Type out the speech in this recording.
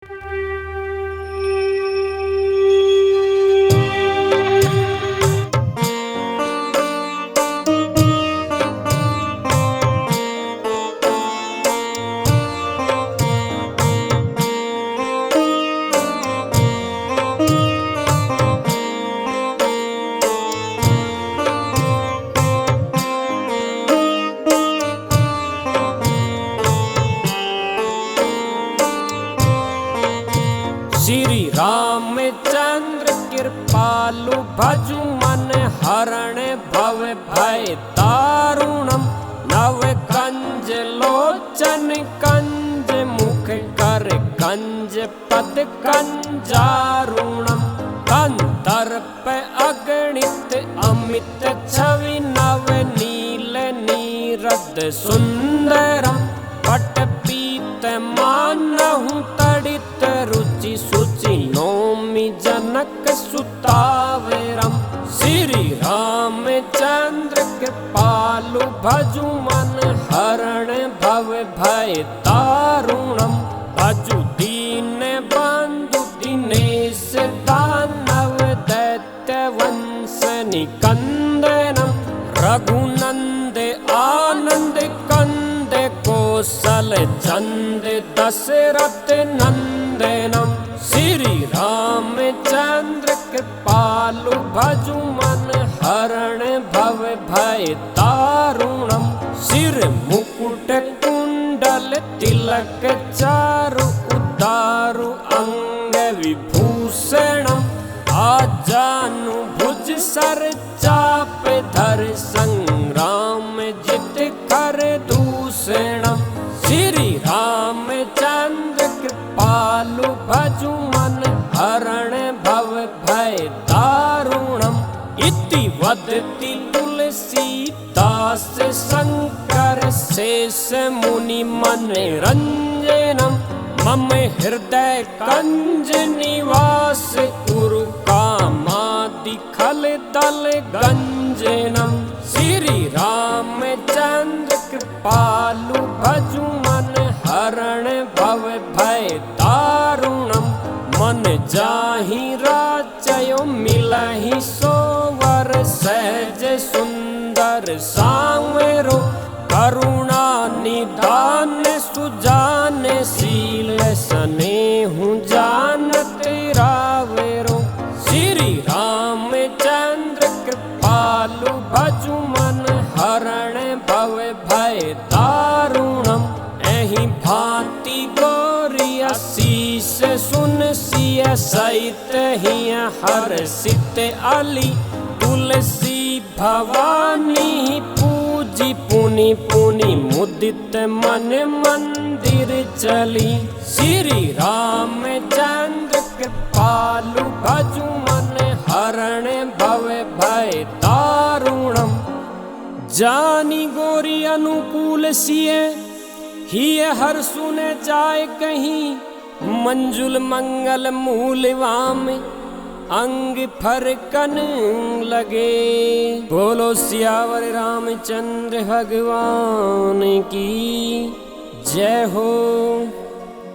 श्री रामचंद्र कृपालु भजु मन हरण भव भय दारुणम नव कंज लोचन कंज मुख कर कंज पद कंजारुणम कंदर्प अगणित अमित छवि नव नील नीरद सुंदरम पट पीत मानहु तड़ित रुचि सुचि नौमि जनक सुतावेरम श्री रामचंद्र कृपालु भजु मन हरण भव भय दारुणम भजु दीन बंधु दिनेश दानव दैत्य वंश निकंदनम रघुनंद आनंद कंद कौशल चंद दशरथ नंदनम श्री रामचंद्र कृपालु भजु मन हरण भव भय दारुणम सिर मुकुट कुंडल तिलक चारु उदारु अंग विभूषणम आजानु भुज सर चाप धर संग्राम जित कर दूषणम श्री रामचंद्र कृपालु भजु मन हरण भव भय दारुणम इति वदति तुलसीदास शंकर शेष मुनि मन रंजनम मम हृदय कंज निवास उरु कामादि खल दल गंजनम श्री रामचंद्र कृपालु भजु मन हरण भव भय दारुणम मन जाहि राचयो मिलहि सोवर सहज सुंदर सांवरो करुणा निधान सुजान शील स्नेहु जानत रावेरो श्री रामचंद्र कृपालु भजु मन हरण भव भय दारुणम एहि भांति गौरी शीस सुन सिय सहित हिय हर्षित अली तुलसी भवानी पूजी पुनि पुनि मुदित मन मंदिर चली श्री रामचंद्र कृपालु भजु मन हरण भव भय दारुणम जानी गोरी अनुकूल सिय हिय हर सुने जाय कहीं मंजुल मंगल मूलवाम अंग फरकन लगे। बोलो सियावर रामचंद्र भगवान की जय हो।